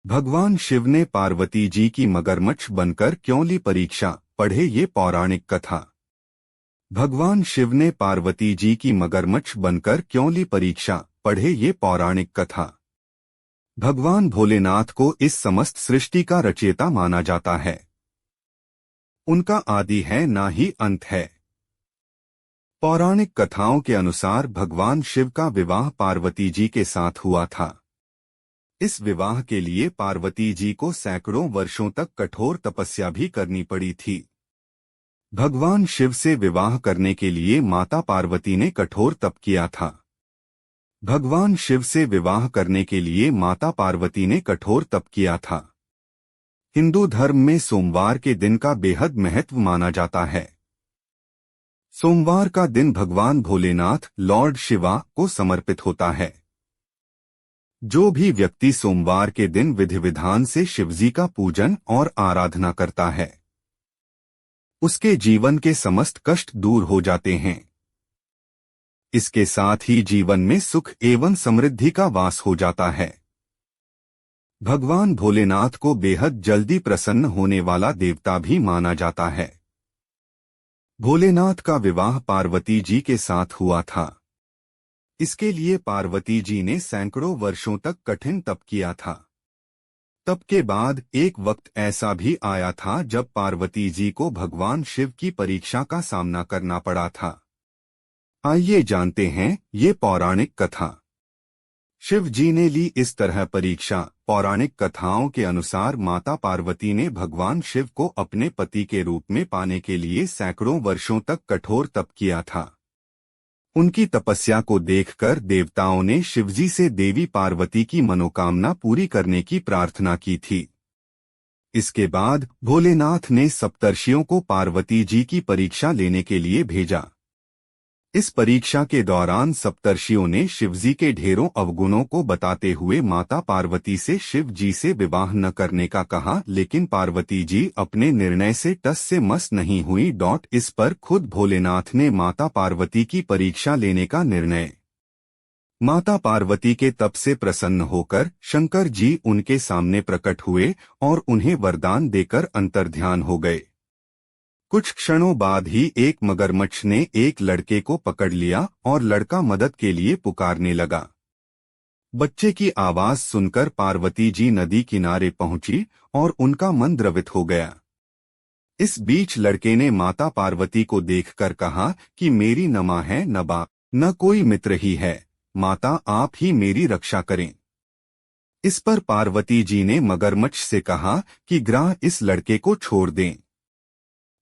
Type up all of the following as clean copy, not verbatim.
भगवान शिव ने पार्वती जी की मगरमच्छ बनकर क्यों ली परीक्षा, पढ़े ये पौराणिक कथा। भगवान शिव ने पार्वती जी की मगरमच्छ बनकर क्यों ली परीक्षा, पढ़े ये पौराणिक कथा। भगवान भोलेनाथ को इस समस्त सृष्टि का रचयिता माना जाता है। उनका आदि है ना ही अंत है। पौराणिक कथाओं के अनुसार भगवान शिव का विवाह पार्वती जी के साथ हुआ था। इस विवाह के लिए पार्वती जी को सैकड़ों वर्षों तक कठोर तपस्या भी करनी पड़ी थी। भगवान शिव से विवाह करने के लिए माता पार्वती ने कठोर तप किया था। भगवान शिव से विवाह करने के लिए माता पार्वती ने कठोर तप किया था। हिंदू धर्म में सोमवार के दिन का बेहद महत्व माना जाता है। सोमवार का दिन भगवान भोलेनाथ लॉर्ड शिवा को समर्पित होता है। जो भी व्यक्ति सोमवार के दिन विधि विधान से शिवजी का पूजन और आराधना करता है, उसके जीवन के समस्त कष्ट दूर हो जाते हैं। इसके साथ ही जीवन में सुख एवं समृद्धि का वास हो जाता है। भगवान भोलेनाथ को बेहद जल्दी प्रसन्न होने वाला देवता भी माना जाता है। भोलेनाथ का विवाह पार्वती जी के साथ हुआ था। इसके लिए पार्वती जी ने सैकड़ों वर्षों तक कठिन तप किया था। तप के बाद एक वक्त ऐसा भी आया था जब पार्वती जी को भगवान शिव की परीक्षा का सामना करना पड़ा था। आइए जानते हैं ये पौराणिक कथा। शिव जी ने ली इस तरह परीक्षा। पौराणिक कथाओं के अनुसार माता पार्वती ने भगवान शिव को अपने पति के रूप में पाने के लिए सैकड़ों वर्षों तक कठोर तप किया था। उनकी तपस्या को देखकर देवताओं ने शिवजी से देवी पार्वती की मनोकामना पूरी करने की प्रार्थना की थी। इसके बाद भोलेनाथ ने सप्तर्षियों को पार्वती जी की परीक्षा लेने के लिए भेजा। इस परीक्षा के दौरान सप्तर्षियों ने शिवजी के ढेरों अवगुणों को बताते हुए माता पार्वती से शिव जी से विवाह न करने का कहा, लेकिन पार्वती जी अपने निर्णय से टस से मस नहीं हुई। इस पर खुद भोलेनाथ ने माता पार्वती की परीक्षा लेने का निर्णय। माता पार्वती के तप से प्रसन्न होकर शंकर जी उनके सामने प्रकट हुए और उन्हें वरदान देकर अंतर्ध्यान हो गए। कुछ क्षणों बाद ही एक मगरमच्छ ने एक लड़के को पकड़ लिया और लड़का मदद के लिए पुकारने लगा। बच्चे की आवाज सुनकर पार्वती जी नदी किनारे पहुंची और उनका मन द्रवित हो गया। इस बीच लड़के ने माता पार्वती को देखकर कहा कि मेरी न माँ है न बाप, न कोई मित्र ही है, माता आप ही मेरी रक्षा करें। इस पर पार्वती जी ने मगरमच्छ से कहा कि ग्राह इस लड़के को छोड़ दें।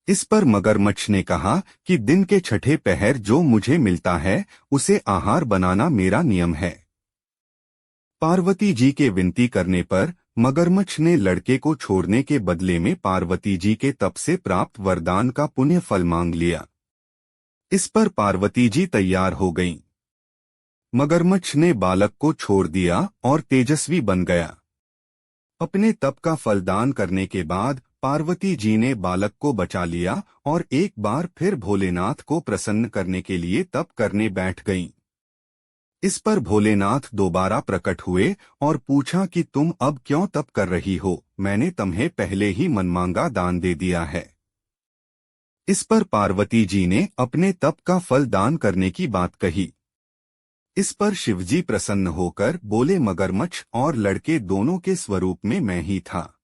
इस पर मगरमच्छ ने कहा कि दिन के छठे पहर जो मुझे मिलता है उसे आहार बनाना मेरा नियम है। पार्वती जी के विनती करने पर मगरमच्छ ने लड़के को छोड़ने के बदले में पार्वती जी के तप से प्राप्त वरदान का पुण्य फल मांग लिया। इस पर पार्वती जी तैयार हो गईं। मगरमच्छ ने बालक को छोड़ दिया और तेजस्वी बन गया। अपने तप का फलदान करने के बाद पार्वती जी ने बालक को बचा लिया और एक बार फिर भोलेनाथ को प्रसन्न करने के लिए तप करने बैठ गईं। इस पर भोलेनाथ दोबारा प्रकट हुए और पूछा कि तुम अब क्यों तप कर रही हो, मैंने तुम्हें पहले ही मनमांगा दान दे दिया है। इस पर पार्वती जी ने अपने तप का फल दान करने की बात कही। इस पर शिवजी प्रसन्न होकर बोले, मगरमच्छ और लड़के दोनों के स्वरूप में मैं ही था।